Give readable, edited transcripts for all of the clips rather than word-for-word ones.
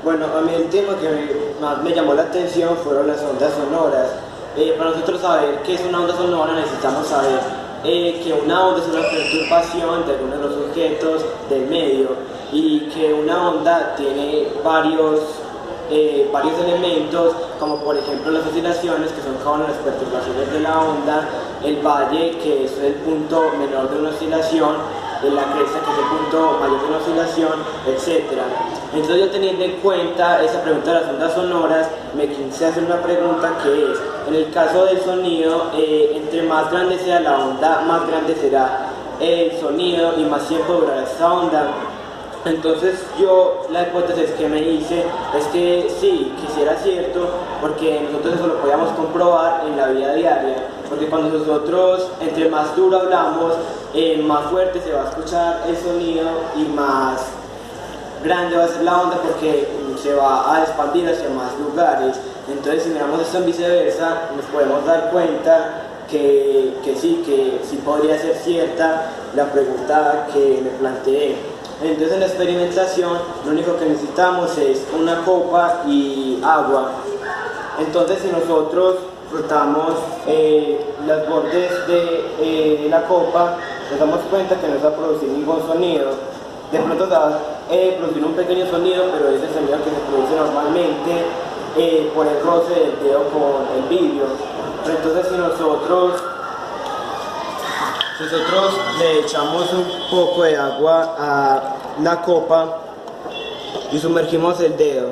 Bueno, a mí el tema que más me llamó la atención fueron las ondas sonoras. Para nosotros saber qué es una onda sonora necesitamos saber que una onda es una perturbación de algunos de los objetos del medio y que una onda tiene varios elementos, como por ejemplo las oscilaciones, que son cada una de las perturbaciones de la onda, el valle, que es el punto menor de una oscilación, la cresta, que es el punto mayor de una oscilación, etc. Entonces, yo teniendo en cuenta esa pregunta de las ondas sonoras, me quise hacer una pregunta que es, en el caso del sonido, entre más grande sea la onda, más grande será el sonido y más tiempo durará esta onda. Entonces la hipótesis que me hice es que sí, quisiera cierto, porque nosotros eso lo podíamos comprobar en la vida diaria, porque cuando nosotros entre más duro hablamos, más fuerte se va a escuchar el sonido y más grande va a ser la onda porque se va a expandir hacia más lugares. Entonces, si miramos esto en viceversa, nos podemos dar cuenta que sí podría ser cierta la pregunta que me planteé. Entonces, en la experimentación lo único que necesitamos es una copa y agua. Entonces, si nosotros frotamos los bordes de la copa, nos damos cuenta que no se va a producir ningún sonido. De pronto se va a producir un pequeño sonido, pero es el sonido que se produce normalmente por el roce del dedo con el vidrio. Pero entonces, si nosotros le echamos un poco de agua a la copa y sumergimos el dedo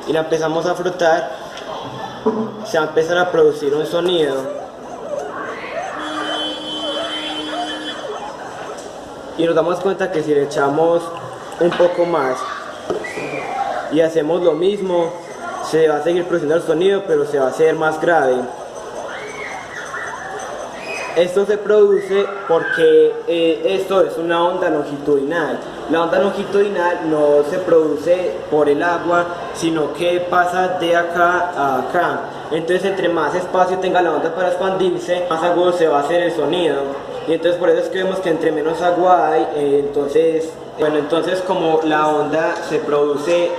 y la empezamos a frotar, se va a empezar a producir un sonido. Y nos damos cuenta que si le echamos un poco más y hacemos lo mismo, se va a seguir produciendo el sonido, pero se va a hacer más grave. Esto se produce porque esto es una onda longitudinal. La onda longitudinal no se produce por el agua, sino que pasa de acá a acá. Entonces, entre más espacio tenga la onda para expandirse, más agudo se va a hacer el sonido. Y entonces por eso es que vemos que entre menos agua hay, entonces como la onda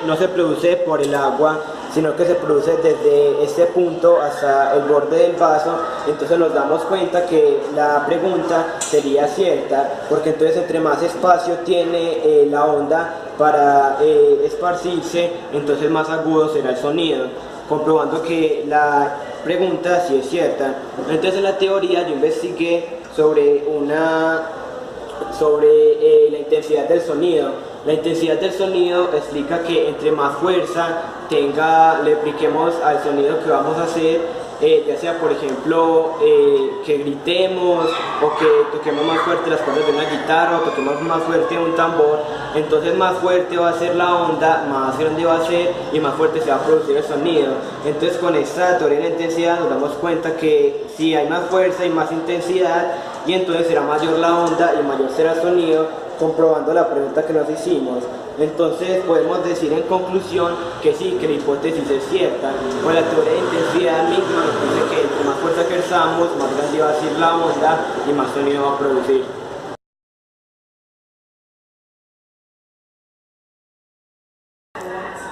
no se produce por el agua, sino que se produce desde este punto hasta el borde del vaso, entonces nos damos cuenta que la pregunta sería cierta, porque entonces entre más espacio tiene la onda para esparcirse, entonces más agudo será el sonido, comprobando que la pregunta sí es cierta. Entonces, en la teoría yo investigué sobre la intensidad del sonido. La intensidad del sonido explica que entre más fuerza le apliquemos al sonido que vamos a hacer, ya sea por ejemplo que gritemos o que toquemos más fuerte las cuerdas de una guitarra o toquemos más fuerte un tambor, entonces más fuerte va a ser la onda, más grande va a ser y más fuerte se va a producir el sonido. Entonces, con esta teoría de la intensidad nos damos cuenta que si hay más fuerza y más intensidad, y entonces será mayor la onda y mayor será el sonido, comprobando la pregunta que nos hicimos. Entonces podemos decir en conclusión que sí, que la hipótesis es cierta. Con la teoría de intensidad misma nos dice que entre más fuerza ejerzamos, más grande va a ser la onda y más sonido va a producir.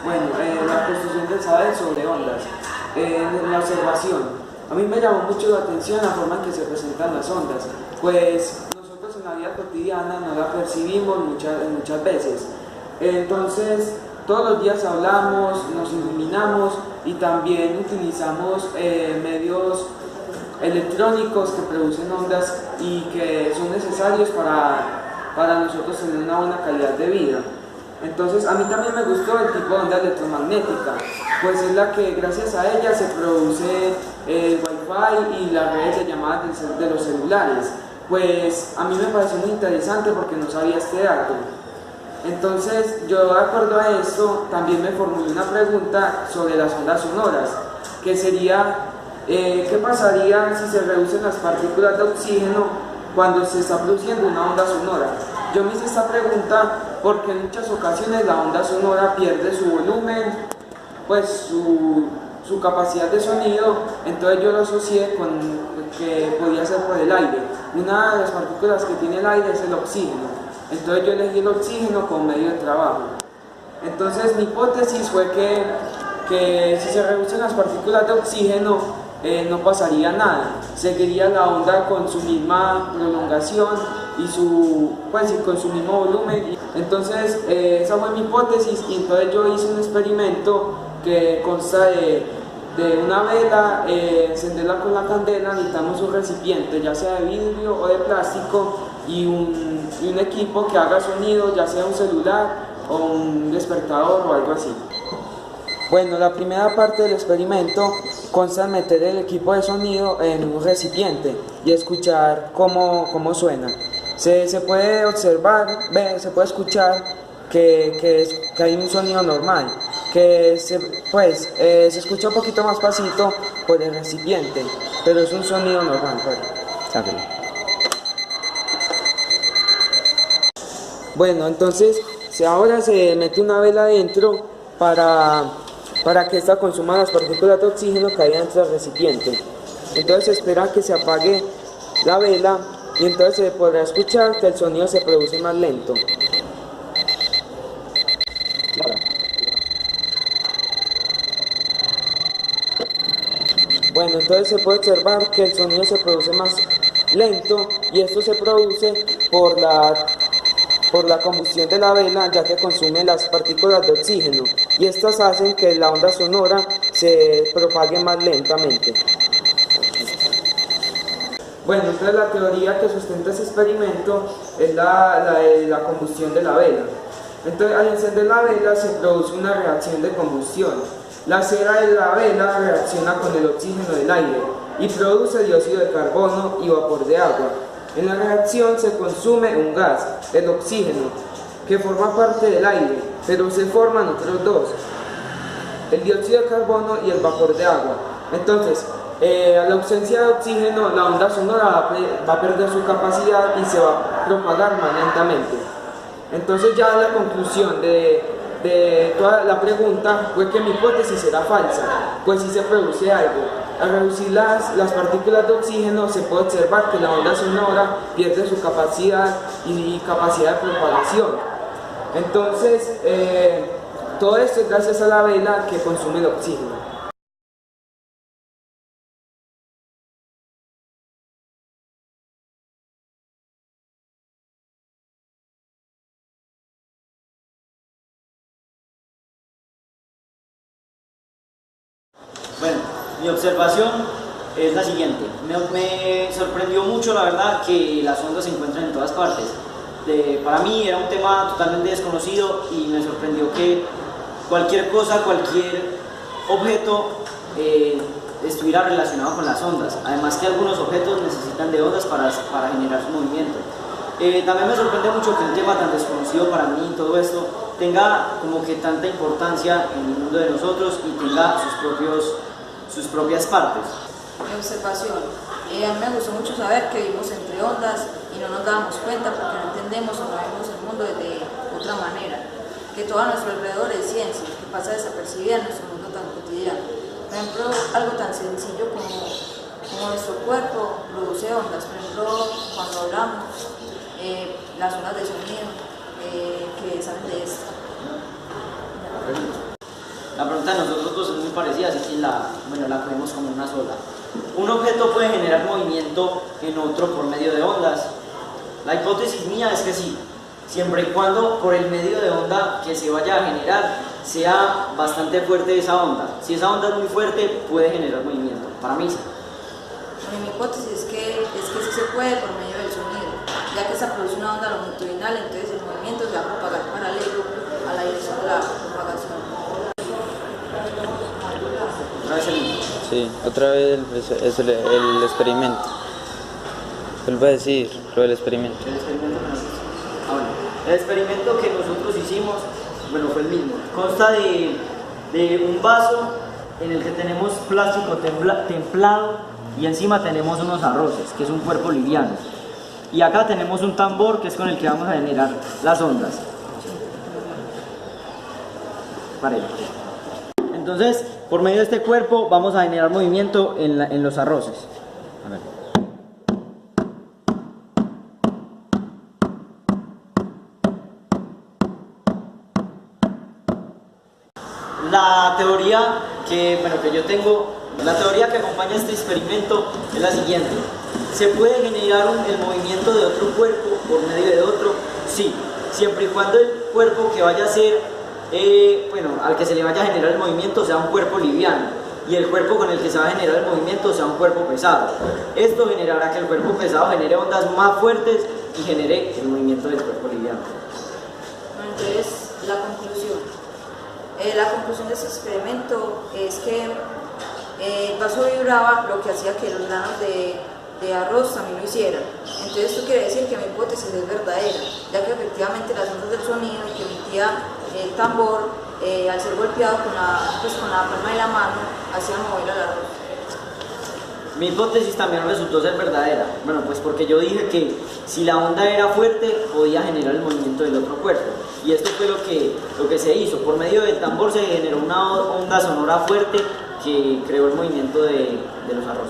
Bueno, la construcción del saber sobre ondas. La observación. A mí me llamó mucho la atención la forma en que se presentan las ondas, pues nosotros en la vida cotidiana no la percibimos muchas veces. Entonces, todos los días hablamos, nos iluminamos y también utilizamos medios electrónicos que producen ondas y que son necesarios para nosotros tener una buena calidad de vida. Entonces, a mí también me gustó el tipo de onda electromagnética, pues es la que gracias a ella se produce el Wi-Fi y las redes de llamadas de los celulares. Pues a mí me pareció muy interesante porque no sabía este dato. Entonces, yo de acuerdo a esto, también me formulé una pregunta sobre las ondas sonoras, que sería, ¿qué pasaría si se reducen las partículas de oxígeno cuando se está produciendo una onda sonora? Yo me hice esta pregunta porque en muchas ocasiones la onda sonora pierde su volumen, pues su capacidad de sonido, entonces yo lo asocié con que podía ser por el aire. Una de las partículas que tiene el aire es el oxígeno, entonces yo elegí el oxígeno como medio de trabajo. Entonces mi hipótesis fue que si se reducen las partículas de oxígeno no pasaría nada, seguiría la onda con su misma prolongación y con su mismo volumen. Entonces esa fue mi hipótesis y entonces yo hice un experimento que consta de una vela, encenderla con la candela, necesitamos un recipiente, ya sea de vidrio o de plástico, y un equipo que haga sonido, ya sea un celular o un despertador o algo así. Bueno, la primera parte del experimento consta en meter el equipo de sonido en un recipiente y escuchar cómo suena. Se puede observar, se puede escuchar que hay un sonido normal, que se escucha un poquito más pasito por el recipiente, pero es un sonido normal. Bueno, entonces ahora se mete una vela adentro para que esta consuma las partículas de oxígeno que hay dentro del recipiente. Entonces se espera que se apague la vela y entonces se podrá escuchar que el sonido se produce más lento. Bueno, entonces se puede observar que el sonido se produce más lento y esto se produce por la combustión de la vela, ya que consume las partículas de oxígeno y estas hacen que la onda sonora se propague más lentamente. Bueno, entonces la teoría que sustenta ese experimento es la de la combustión de la vela. Entonces al encender la vela se produce una reacción de combustión. La cera de la vela reacciona con el oxígeno del aire y produce dióxido de carbono y vapor de agua. En la reacción se consume un gas, el oxígeno, que forma parte del aire, pero se forman otros dos, el dióxido de carbono y el vapor de agua. Entonces, a la ausencia de oxígeno, la onda sonora va a perder su capacidad y se va a propagar más lentamente. Entonces ya la conclusión de toda la pregunta fue que mi hipótesis era falsa, pues si se produce algo. Al reducir las partículas de oxígeno se puede observar que la onda sonora pierde su capacidad y capacidad de propagación. Entonces, todo esto es gracias a la vela que consume el oxígeno. Bueno, mi observación es la siguiente. Me sorprendió mucho, la verdad, que las ondas se encuentran en todas partes. Para mí era un tema totalmente desconocido y me sorprendió que cualquier cosa, cualquier objeto estuviera relacionado con las ondas. Además que algunos objetos necesitan de ondas para generar su movimiento. También me sorprende mucho que un tema tan desconocido para mí y todo esto tenga como que tanta importancia en el mundo de nosotros y tenga sus propias partes. Mi observación, a mí me gustó mucho saber que vivimos entre ondas y no nos dábamos cuenta porque no entendemos o no vemos el mundo de otra manera, que todo a nuestro alrededor es ciencia, que pasa desapercibida en nuestro mundo tan cotidiano. Por ejemplo, algo tan sencillo como nuestro cuerpo produce ondas, por ejemplo, cuando hablamos, las ondas de sonido que salen de esto. La pregunta de nosotros dos es muy parecida, así que la cogemos como una sola. ¿Un objeto puede generar movimiento en otro por medio de ondas? La hipótesis mía es que sí, siempre y cuando por el medio de onda que se vaya a generar sea bastante fuerte esa onda. Si esa onda es muy fuerte, puede generar movimiento. Para mí sí. Mi hipótesis es que sí se puede por medio del sonido, ya que se produce una onda longitudinal, entonces el movimiento se va a propagar paralelo a la dirección de la propagación. ¿Otra vez el mismo? Sí, otra vez es el experimento. Vuelvo a decir lo del experimento. El experimento que nosotros... bueno, el experimento que nosotros hicimos, bueno, fue el mismo. Consta de un vaso en el que tenemos plástico templado y encima tenemos unos arroces, que es un cuerpo liviano. Y acá tenemos un tambor que es con el que vamos a generar las ondas. Entonces, por medio de este cuerpo vamos a generar movimiento en los arroces. A ver. La teoría que yo tengo, la teoría que acompaña este experimento es la siguiente. ¿Se puede generar el movimiento de otro cuerpo por medio de otro? Sí, siempre y cuando el cuerpo que vaya a ser, al que se le vaya a generar el movimiento sea un cuerpo liviano y el cuerpo con el que se va a generar el movimiento sea un cuerpo pesado. Esto generará que el cuerpo pesado genere ondas más fuertes y genere el movimiento del cuerpo liviano. Bueno, entonces, la conclusión. La conclusión de este experimento es que el vaso vibraba, lo que hacía que los granos de arroz también lo hicieran. Entonces esto quiere decir que mi hipótesis es verdadera, ya que efectivamente las ondas del sonido que emitía el tambor, al ser golpeado con la palma de la mano, hacían mover el arroz. Mi hipótesis también resultó ser verdadera, pues porque yo dije que si la onda era fuerte podía generar el movimiento del otro cuerpo, y esto fue lo que se hizo. Por medio del tambor se generó una onda sonora fuerte que creó el movimiento de los arroces.